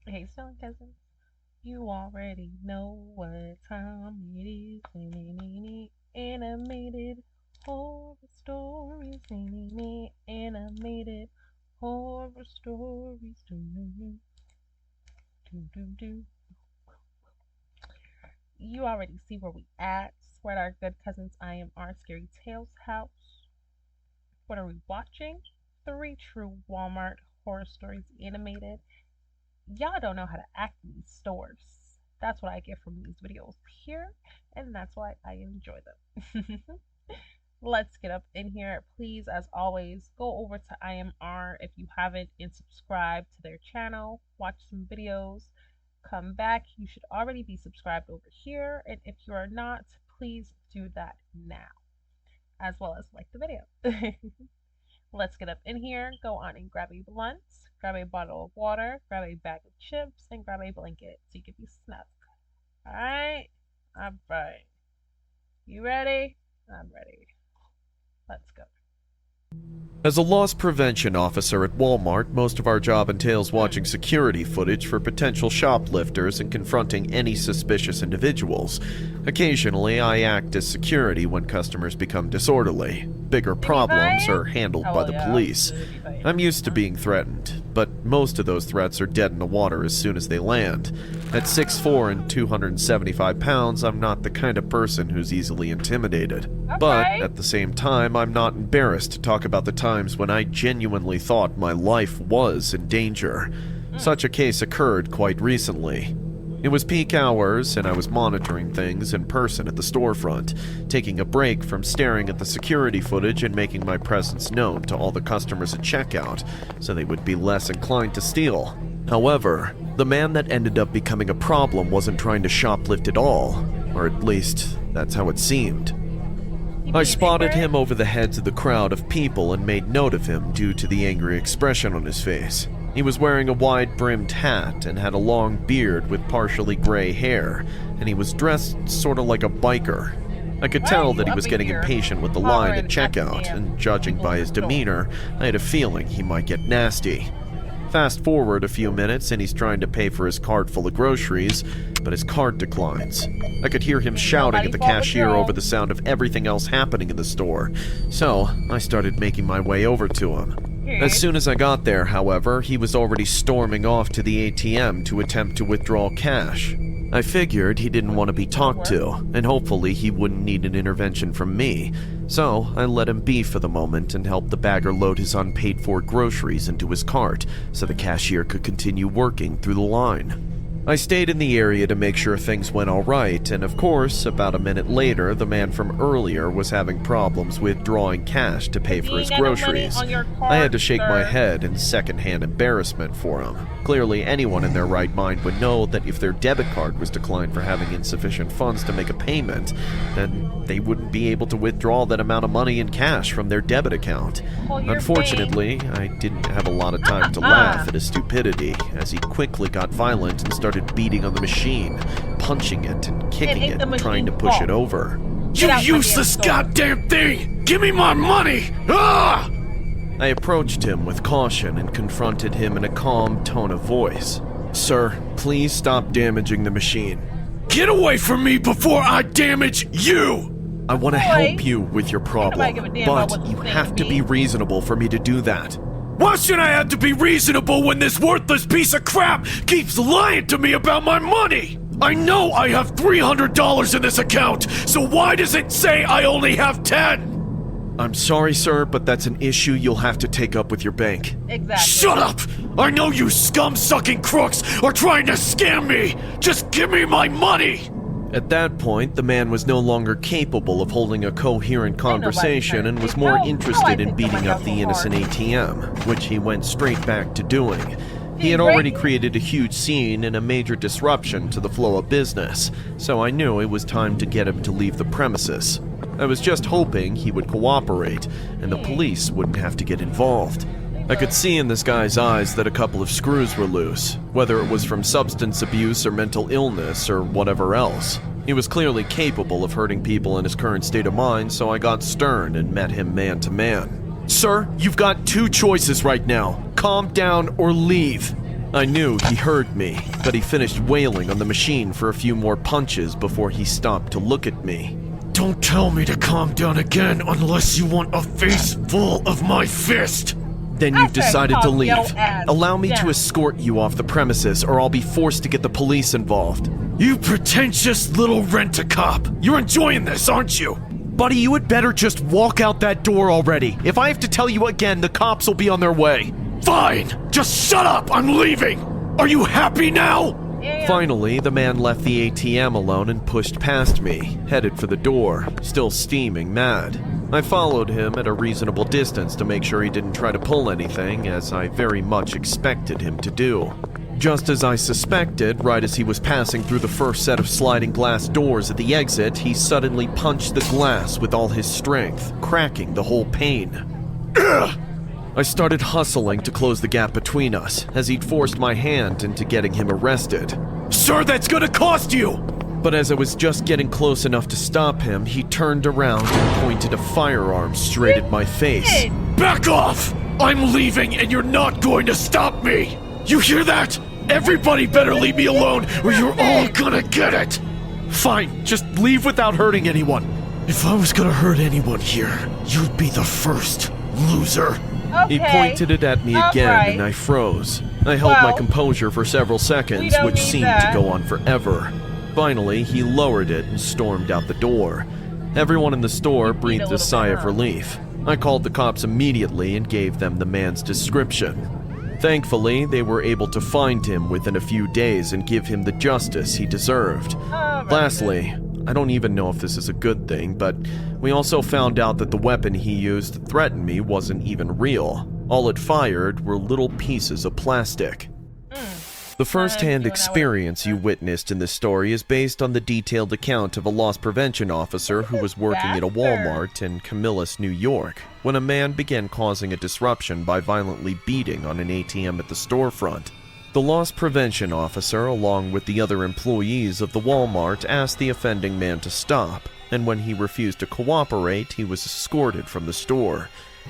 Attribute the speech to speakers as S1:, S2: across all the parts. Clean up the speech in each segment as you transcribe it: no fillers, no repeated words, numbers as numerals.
S1: Hey, Stone Cousins, you already know what time it is. Animated horror stories. Animated horror stories. You already see where we at. We're at our good cousins I Am Our Scary Tales house. What are we watching? Three true Walmart horror stories animated. Y'all don't know how to act in these stores. That's what I get from these videos here, and that's why I enjoy them. Let's get up in here. Please, as always, go over to IMR if you haven't and subscribe to their channel. Watch some videos. Come back. You should already be subscribed over here, and if you are not, please do that now, as well as like the video. Let's get up in here, go on and grab a blunt, grab a bottle of water, grab a bag of chips, and grab a blanket so you can be snug. Alright? Alright. You ready? I'm ready. Let's go.
S2: As a loss prevention officer at Walmart, most of our job entails watching security footage for potential shoplifters and confronting any suspicious individuals. Occasionally, I act as security when customers become disorderly. Bigger problems are handled by the police. I'm used to being threatened, but most of those threats are dead in the water as soon as they land. At 6'4" and 275 pounds, I'm not the kind of person who's easily intimidated. But at the same time, I'm not embarrassed to talk about the times when I genuinely thought my life was in danger. Such a case occurred quite recently. It was peak hours, and I was monitoring things in person at the storefront, taking a break from staring at the security footage and making my presence known to all the customers at checkout, so they would be less inclined to steal. However, the man that ended up becoming a problem wasn't trying to shoplift at all, or at least, that's how it seemed. I spotted him over the heads of the crowd of people and made note of him due to the angry expression on his face. He was wearing a wide-brimmed hat and had a long beard with partially gray hair, and he was dressed sort of like a biker. I could tell that he was getting impatient with the line at checkout, and judging by his demeanor, I had a feeling he might get nasty. Fast forward a few minutes and he's trying to pay for his cart full of groceries, but his cart declines. I could hear him shouting at the cashier over the sound of everything else happening in the store, so I started making my way over to him. As soon as I got there, however, he was already storming off to the ATM to attempt to withdraw cash. I figured he didn't want to be talked to, and hopefully he wouldn't need an intervention from me, so I let him be for the moment and helped the bagger load his unpaid-for groceries into his cart so the cashier could continue working through the line. I stayed in the area to make sure things went all right, and of course, about a minute later, the man from earlier was having problems withdrawing cash to pay for his groceries. I had to shake my head in secondhand embarrassment for him. Clearly, anyone in their right mind would know that if their debit card was declined for having insufficient funds to make a payment, then they wouldn't be able to withdraw that amount of money in cash from their debit account. Unfortunately, I didn't have a lot of time to laugh at his stupidity, as he quickly got violent and started beating on the machine, punching it and kicking it and trying to push it over.
S3: You useless goddamn thing! Give me my money! Ah!
S2: I approached him with caution and confronted him in a calm tone of voice. Sir, please stop damaging the machine.
S3: Get away from me before I damage you!
S2: I want to help you with your problem, but you have to be reasonable for me to do that.
S3: Why should I have to be reasonable when this worthless piece of crap keeps lying to me about my money? I know I have $300 in this account, so why does it say I only have 10?
S2: I'm sorry, sir, but that's an issue you'll have to take up with your bank.
S1: Exactly.
S3: Shut up! I know you scum-sucking crooks are trying to scam me! Just give me my money!
S2: At that point, the man was no longer capable of holding a coherent conversation and was more interested in beating up the innocent ATM, which he went straight back to doing. He had already created a huge scene and a major disruption to the flow of business, so I knew it was time to get him to leave the premises. I was just hoping he would cooperate, and the police wouldn't have to get involved. I could see in this guy's eyes that a couple of screws were loose, whether it was from substance abuse or mental illness or whatever else. He was clearly capable of hurting people in his current state of mind, so I got stern and met him man to man. Sir, you've got two choices right now. Calm down or leave. I knew he heard me, but he finished wailing on the machine for a few more punches before he stopped to look at me.
S3: Don't tell me to calm down again unless you want a face full of my fist.
S2: Then
S1: I
S2: you've
S1: said
S2: decided to
S1: calm
S2: leave.
S1: your ass
S2: Allow me to
S1: down.
S2: escort you off the premises, or I'll be forced to get the police involved.
S3: You pretentious little rent-a-cop. You're enjoying this, aren't you?
S2: Buddy, you had better just walk out that door already. If I have to tell you again, the cops will be on their way.
S3: Fine. Just shut up. I'm leaving. Are you happy now?
S1: Yeah.
S2: Finally, the man left the ATM alone and pushed past me, headed for the door, still steaming mad. I followed him at a reasonable distance to make sure he didn't try to pull anything, as I very much expected him to do. Just as I suspected, right as he was passing through the first set of sliding glass doors at the exit, he suddenly punched the glass with all his strength, cracking the whole pane. I started hustling to close the gap between us, as he'd forced my hand into getting him arrested.
S3: Sir, that's gonna cost you!
S2: But as I was just getting close enough to stop him, he turned around and pointed a firearm straight at my face.
S3: Back off! I'm leaving and you're not going to stop me! You hear that? Everybody better leave me alone or you're all gonna get it!
S2: Fine, just leave without hurting anyone.
S3: If I was gonna hurt anyone here, you'd be the first, loser.
S1: Okay.
S2: He pointed it at me again
S1: Alright.
S2: and I froze. I held my
S1: Well,
S2: composure for several seconds,
S1: don't
S2: which
S1: need
S2: seemed
S1: that.
S2: to go on forever. Finally, he lowered it and stormed out the door. Everyone in the store
S1: You beat a
S2: breathed a
S1: little
S2: sigh
S1: bit,
S2: of
S1: huh?
S2: relief. I called the cops immediately and gave them the man's description. Thankfully, they were able to find him within a few days and give him the justice he deserved.
S1: Alright.
S2: Lastly, I don't even know if this is a good thing, but we also found out that the weapon he used to threaten me wasn't even real. All it fired were little pieces of plastic. The first-hand experience you witnessed in this story is based on the detailed account of a loss prevention officer who was working at a Walmart in Camillus, New York, when a man began causing a disruption by violently beating on an ATM at the storefront. The loss prevention officer, along with the other employees of the Walmart, asked the offending man to stop, and when he refused to cooperate, he was escorted from the store.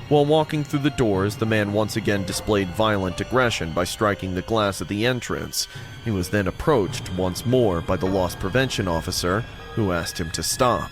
S2: While walking through the doors, the man once again displayed violent aggression by striking the glass at the entrance. He was then approached once more by the loss prevention officer, who asked him to stop.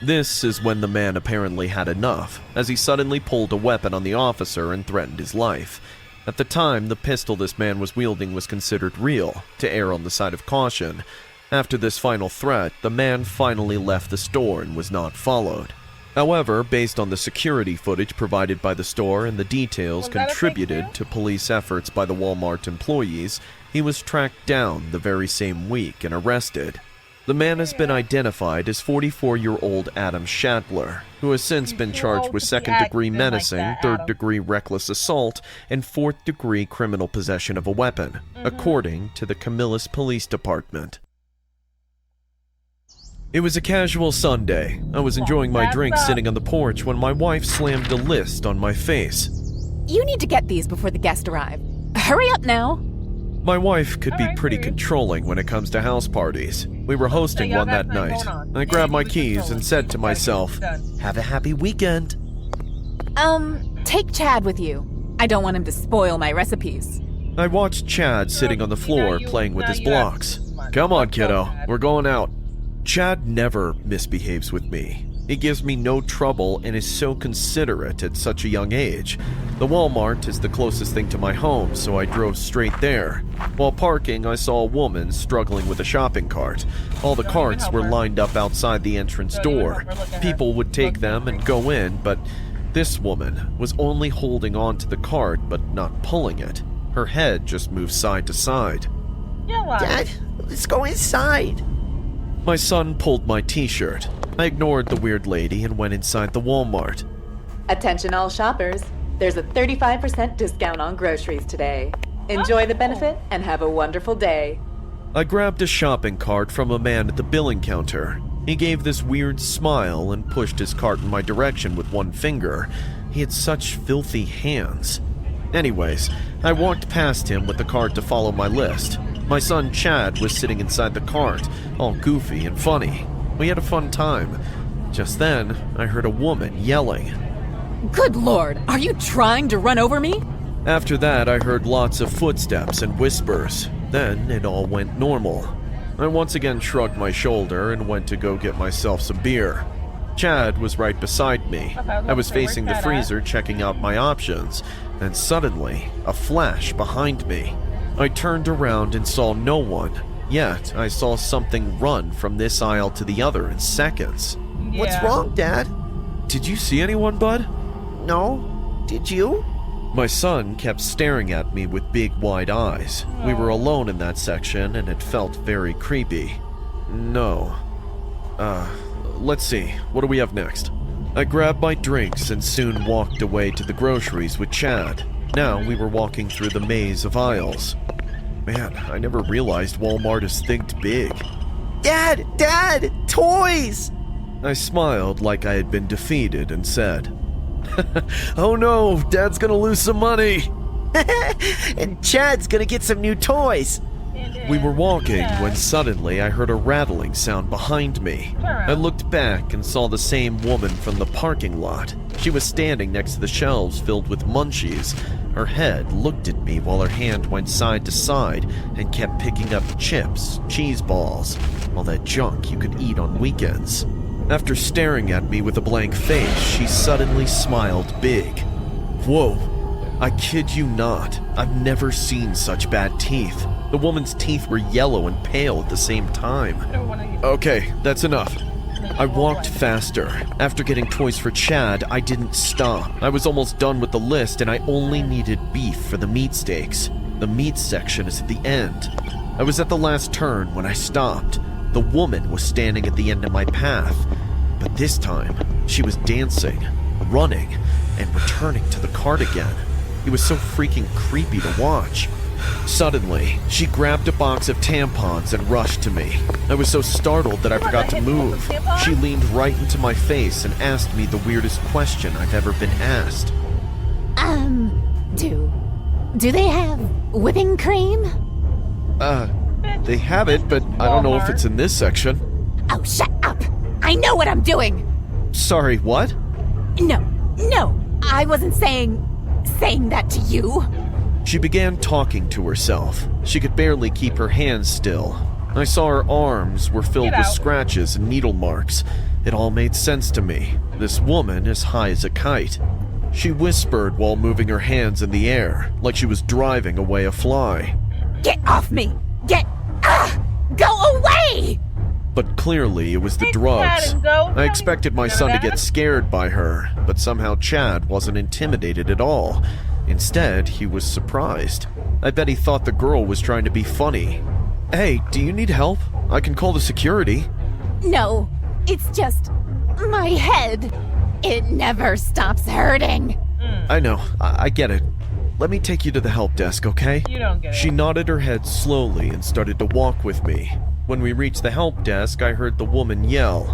S2: This is when the man apparently had enough, as he suddenly pulled a weapon on the officer and threatened his life. At the time, the pistol this man was wielding was considered real, to err on the side of caution. After this final threat, the man finally left the store and was not followed. However, based on the security footage provided by the store and the details
S1: Was that a fake
S2: contributed
S1: deal?
S2: to police efforts by the Walmart employees, he was tracked down the very same week and arrested. The man has been identified as 44-year-old Adam Shatler, who has since been
S1: Too
S2: charged
S1: old
S2: with
S1: to be
S2: second-degree
S1: acting like
S2: menacing,
S1: that, Adam.
S2: third-degree reckless assault, and fourth-degree criminal possession of a weapon, according to the Camillus Police Department. It was a casual Sunday. I was enjoying my
S1: That's
S2: drink
S1: up.
S2: sitting on the porch when my wife slammed a list on my face.
S4: You need to get these before the guests arrive. Hurry up now.
S2: My wife could be
S1: Alright,
S2: pretty
S1: period.
S2: controlling when it comes to house parties. We were hosting
S1: y'all
S2: one
S1: got
S2: that
S1: nothing
S2: night.
S1: going on.
S2: I
S1: Yeah,
S2: grabbed
S1: you
S2: my
S1: was
S2: keys
S1: controlling.
S2: and said to
S1: You gotta get
S2: myself,
S1: it done.
S2: "Have a happy weekend."
S4: Take Chad with you. I don't want him to spoil my recipes.
S2: I watched Chad sitting on the floor playing with his blocks. "Come on, kiddo. We're going out." Chad never misbehaves with me. He gives me no trouble and is so considerate at such a young age. The Walmart is the closest thing to my home, so I drove straight there. While parking, I saw a woman struggling with a shopping cart. All the
S1: Don't even
S2: carts
S1: help
S2: were
S1: her.
S2: lined up outside the entrance
S1: Don't even
S2: door.
S1: help her. Look at her.
S2: People would take them and go in, but this woman was only holding on to the cart but not pulling it. Her head just moved side to side.
S1: You're lying.
S5: Dad, let's go inside.
S2: My son pulled my t-shirt. I ignored the weird lady and went inside the Walmart.
S6: Attention all shoppers. There's a 35% discount on groceries today. Enjoy the benefit and have a wonderful day.
S2: I grabbed a shopping cart from a man at the billing counter. He gave this weird smile and pushed his cart in my direction with one finger. He had such filthy hands. Anyways, I walked past him with the cart to follow my list. My son Chad was sitting inside the cart, all goofy and funny. We had a fun time. Just then, I heard a woman yelling.
S4: Good lord, are you trying to run over me?
S2: After that, I heard lots of footsteps and whispers. Then it all went normal. I once again shrugged my shoulder and went to go get myself some beer. Chad was right beside me.
S1: Okay,
S2: I was
S1: so where's
S2: facing the
S1: Chad at?
S2: freezer checking out my options, and suddenly, a flash behind me. I turned around and saw no one, yet I saw something run from this aisle to the other in seconds.
S5: What's
S1: Yeah.
S5: wrong, Dad?
S2: Did you see anyone, bud?
S5: No? Did you?
S2: My son kept staring at me with big wide eyes. We were alone in that section and it felt very creepy. No. Let's see. What do we have next? I grabbed my drinks and soon walked away to the groceries with Chad. Now we were walking through the maze of aisles. Man, I never realized Walmart is thinked big.
S5: Dad! Dad! Toys!
S2: I smiled like I had been defeated and said, "Oh no, Dad's gonna lose some money."
S5: And Chad's gonna get some new toys.
S2: We were walking
S1: Yeah.
S2: when suddenly I heard a rattling sound behind me.
S1: Turn around.
S2: I looked back and saw the same woman from the parking lot. She was standing next to the shelves filled with munchies. Her head looked at me while her hand went side to side and kept picking up chips, cheese balls, all that junk you could eat on weekends. After staring at me with a blank face, she suddenly smiled big. Whoa, I kid you not, I've never seen such bad teeth. The woman's teeth were yellow and pale at the same time.
S1: I don't wanna get-
S2: Okay, that's enough. I walked faster. After getting toys for Chad, I didn't stop. I was almost done with the list and I only needed beef for the meat steaks. The meat section is at the end. I was at the last turn when I stopped. The woman was standing at the end of my path. But this time, she was dancing, running, and returning to the cart again. It was so freaking creepy to watch. Suddenly, she grabbed a box of tampons and rushed to me. I was so startled that I forgot to move. She leaned right into my face and asked me the weirdest question I've ever been asked.
S4: Do they have whipping cream?
S2: They have it, but I don't know if it's in this section.
S4: Oh, shut up! I know what I'm doing!
S2: Sorry, what?
S4: No, I wasn't saying that to you.
S2: She began talking to herself. She could barely keep her hands still. I saw her arms were filled
S1: Get
S2: with
S1: out.
S2: scratches and needle marks. It all made sense to me. This woman is high as a kite. She whispered while moving her hands in the air, like she was driving away a fly.
S4: Get off me! Go away!
S2: But clearly it was the
S1: Hey,
S2: drugs.
S1: Chad, and go.
S2: I expected my
S1: You know
S2: son to
S1: that?
S2: get scared by her, but somehow Chad wasn't intimidated at all. Instead, he was surprised. I bet he thought the girl was trying to be funny. Hey, do you need help? I can call the security.
S4: No, it's just my head. It never stops hurting.
S2: I know, I get it. Let me take you to the help desk, okay?
S1: You don't get it.
S2: She nodded her head slowly and started to walk with me. When we reached the help desk, I heard the woman yell.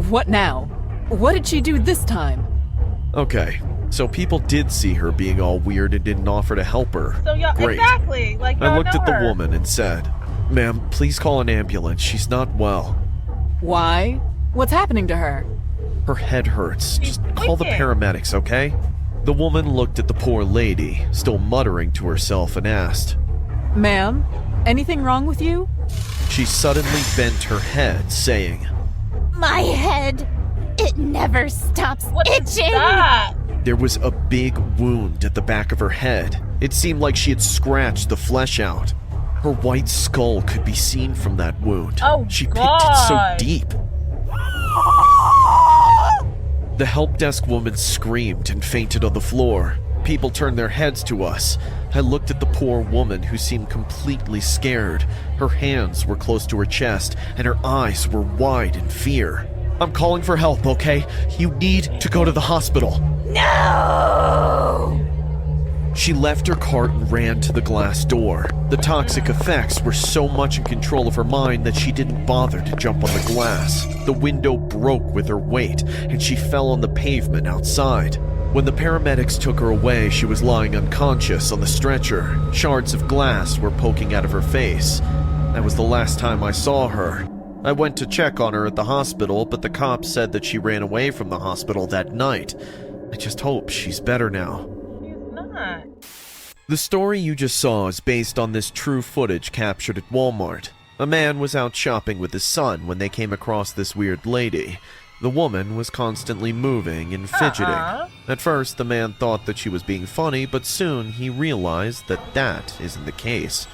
S7: What now? What did she do this time?
S2: Okay, so people did see her being all weird and didn't offer to help her.
S1: So y'all
S2: Great.
S1: exactly like y'all
S2: I looked
S1: know
S2: at the
S1: her.
S2: woman and said, "Ma'am, please call an ambulance. She's not well.
S7: Why? What's happening to her?
S2: Her head hurts.
S1: She's
S2: Just call the
S1: wicked.
S2: paramedics, okay?" The woman looked at the poor lady, still muttering to herself, and asked.
S7: Ma'am, anything wrong with you?
S2: She suddenly bent her head, saying,
S4: My head. It never stops
S1: What is
S4: itching.
S1: that?
S2: there was a big wound at the back of her head. It seemed like she had scratched the flesh out. Her white skull could be seen from that wound.
S1: Oh,
S2: she picked it so
S1: God.
S2: deep. The help desk woman screamed and fainted on the floor. People turned their heads to us. I looked at the poor woman who seemed completely scared. Her hands were close to her chest and her eyes were wide in fear. I'm calling for help, okay? You need to go to the hospital.
S4: No!
S2: She left her cart and ran to the glass door. The toxic effects were so much in control of her mind that she didn't bother to jump on the glass. The window broke with her weight, and she fell on the pavement outside. When the paramedics took her away, she was lying unconscious on the stretcher. Shards of glass were poking out of her face. That was the last time I saw her. I went to check on her at the hospital, but the cops said that she ran away from the hospital that night. I just hope she's better now.
S1: She's not.
S2: The story you just saw is based on this true footage captured at Walmart. A man was out shopping with his son when they came across this weird lady. The woman was constantly moving and fidgeting. At first, the man thought that she was being funny, but soon he realized that that isn't the case.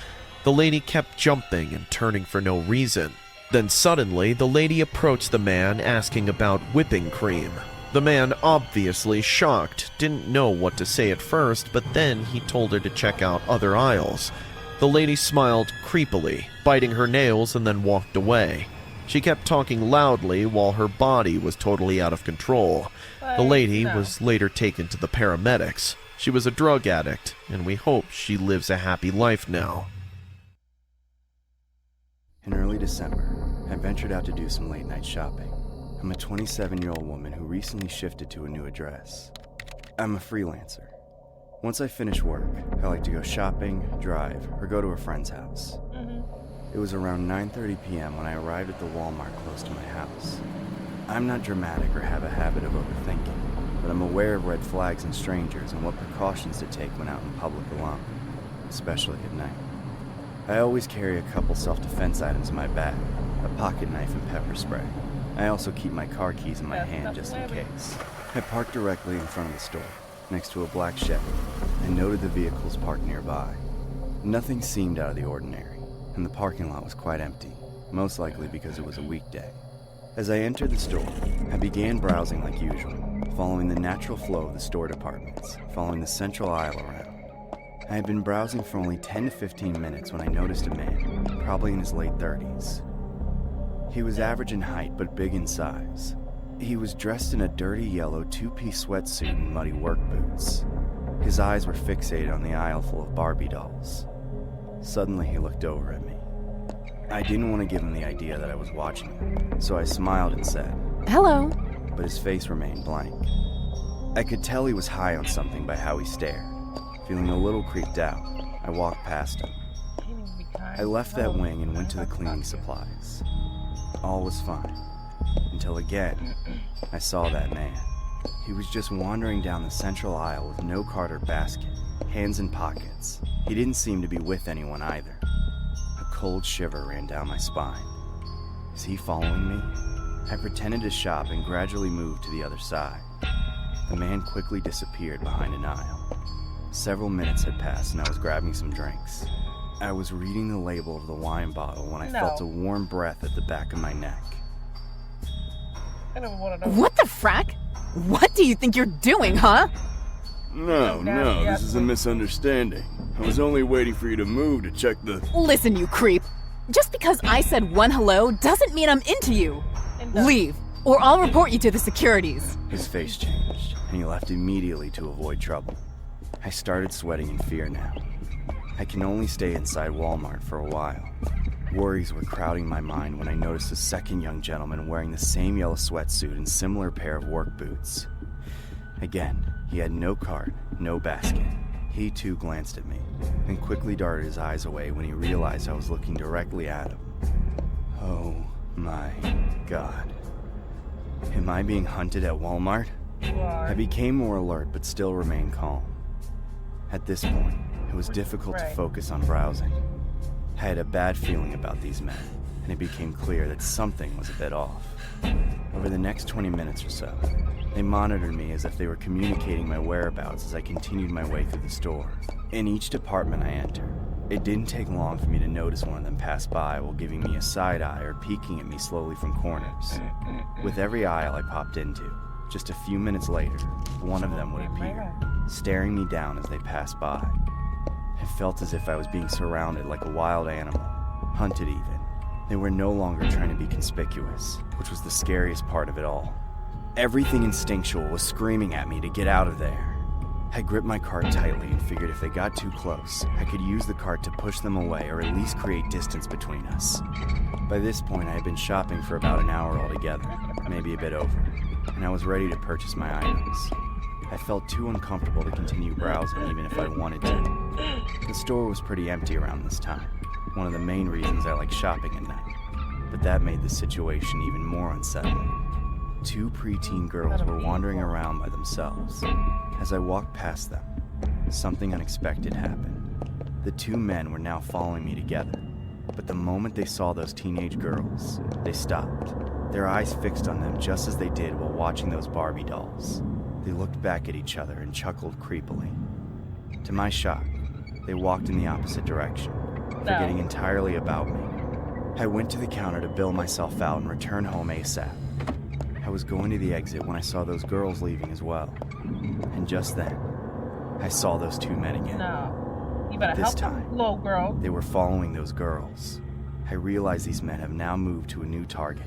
S2: The lady kept jumping and turning for no reason. Then suddenly, the lady approached the man asking about whipping cream. The man, obviously shocked, didn't know what to say at first, but then he told her to check out other aisles. The lady smiled creepily, biting her nails, and then walked away. She kept talking loudly while her body was totally out of control. The lady was later taken to the paramedics. She was a drug addict, and we hope she lives a happy life now.
S8: In early December, I ventured out to do some late-night shopping. I'm a 27-year-old woman who recently shifted to a new address. I'm a freelancer. Once I finish work, I like to go shopping, drive, or go to a friend's house. It was around 9:30 p.m. when I arrived at the Walmart close to my house. I'm not dramatic or have a habit of overthinking, but I'm aware of red flags in strangers and what precautions to take when out in public alone, especially at night. I always carry a couple self-defense items in my bag, a pocket knife and pepper spray. I also keep my car keys in my hand just in case. I parked directly in front of the store, next to a black Chevy, and noted the vehicles parked nearby. Nothing seemed out of the ordinary, and the parking lot was quite empty, most likely because it was a weekday. As I entered the store, I began browsing like usual, following the natural flow of the store departments, following the central aisle around. I had been browsing for only 10 to 15 minutes when I noticed a man, probably in his late 30s. He was average in height but big in size. He was dressed in a dirty yellow two-piece sweatsuit and muddy work boots. His eyes were fixated on the aisle full of Barbie dolls. Suddenly he looked over at me. I didn't want to give him the idea that I was watching him, so I smiled and said,
S7: Hello.
S8: but his face remained blank. I could tell he was high on something by how he stared. Feeling a little creeped out, I walked past him. I left that wing and went to the cleaning supplies. All was fine, until again, I saw that man. He was just wandering down the central aisle with no cart or basket, hands in pockets. He didn't seem to be with anyone either. A cold shiver ran down my spine. Is he following me? I pretended to shop and gradually moved to the other side. The man quickly disappeared behind an aisle. Several minutes had passed and I was grabbing some drinks. I was reading the label of the wine bottle when I felt a warm breath at the back of my neck.
S1: I don't want to know.
S7: What the frack? What do you think you're doing, huh?
S3: No, this is a misunderstanding. I was only waiting for you to move to check the...
S7: Listen, you creep. Just because I said one hello doesn't mean I'm into you. Leave, or I'll report you to the securities.
S8: His face changed, and he left immediately to avoid trouble. I started sweating in fear now. I can only stay inside Walmart for a while. Worries were crowding my mind when I noticed a second young gentleman wearing the same yellow sweatsuit and similar pair of work boots. Again, he had no cart, no basket. He too glanced at me, then quickly darted his eyes away when he realized I was looking directly at him. Oh my God. Am I being hunted at Walmart? I became more alert but still remained calm. At this point, it was difficult to focus on browsing. I had a bad feeling about these men, and it became clear that something was a bit off. Over the next 20 minutes or so, they monitored me as if they were communicating my whereabouts as I continued my way through the store. In each department I entered, it didn't take long for me to notice one of them pass by while giving me a side eye or peeking at me slowly from corners. With every aisle I popped into, just a few minutes later, one of them would appear, staring me down as they passed by. I felt as if I was being surrounded like a wild animal, hunted even. They were no longer trying to be conspicuous, which was the scariest part of it all. Everything instinctual was screaming at me to get out of there. I gripped my cart tightly and figured if they got too close, I could use the cart to push them away or at least create distance between us. By this point, I had been shopping for about an hour altogether, maybe a bit over, and I was ready to purchase my items. I felt too uncomfortable to continue browsing even if I wanted to. The store was pretty empty around this time, one of the main reasons I like shopping at night. But that made the situation even more unsettling. Two preteen girls were wandering around by themselves. As I walked past them, something unexpected happened. The two men were now following me together, but the moment they saw those teenage girls, they stopped, their eyes fixed on them just as they did while watching those Barbie dolls. They looked back at each other and chuckled creepily. To my shock, they walked in the opposite direction, forgetting entirely about me. I went to the counter to bill myself out and return home ASAP. I was going to the exit when I saw those girls leaving as well. And just then, I saw those two men again.
S1: No. You better
S8: This
S1: help
S8: time,
S1: them, little girl.
S8: They were following those girls. I realized these men have now moved to a new target.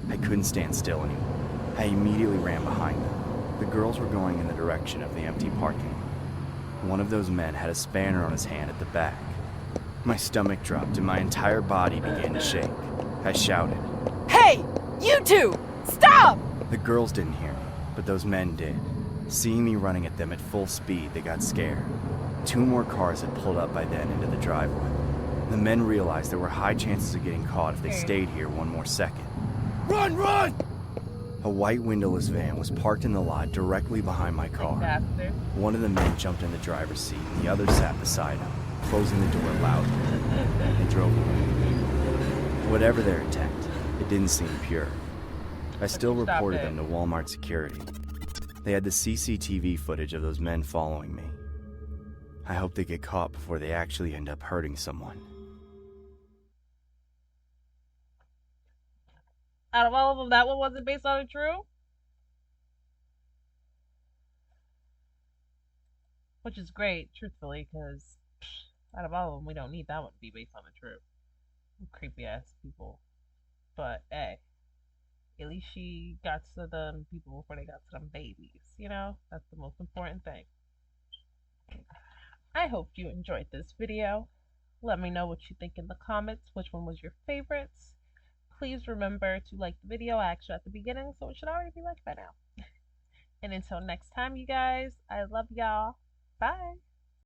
S8: I couldn't stand still anymore. I immediately ran behind them. The girls were going in the direction of the empty parking lot. One of those men had a spanner on his hand at the back. My stomach dropped and my entire body began to shake. I shouted,
S7: Hey! You two! Stop!
S8: The girls didn't hear me, but those men did. Seeing me running at them at full speed, they got scared. Two more cars had pulled up by then into the driveway. The men realized there were high chances of getting caught if they stayed here one more second.
S3: Run, run!
S8: A white windowless van was parked in the lot directly behind my car.
S1: Bastard.
S8: One of the men jumped in the driver's seat and the other sat beside him, closing the door loudly. They drove away. Whatever their intent, it didn't seem pure. I still
S1: you stopped
S8: reported
S1: it.
S8: them to Walmart security. They had the CCTV footage of those men following me. I hope they get caught before they actually end up hurting someone.
S1: Out of all of them, that one wasn't based on a true? Which is great, truthfully, because out of all of them, we don't need that one to be based on a true. Creepy ass people. But hey, at least she got to them people before they got to them babies. You know, that's the most important thing. I hope you enjoyed this video. Let me know what you think in the comments. Which one was your favorites? Please remember to like the video. I asked you at the beginning, so it should already be liked by now. And until next time, you guys, I love y'all. Bye.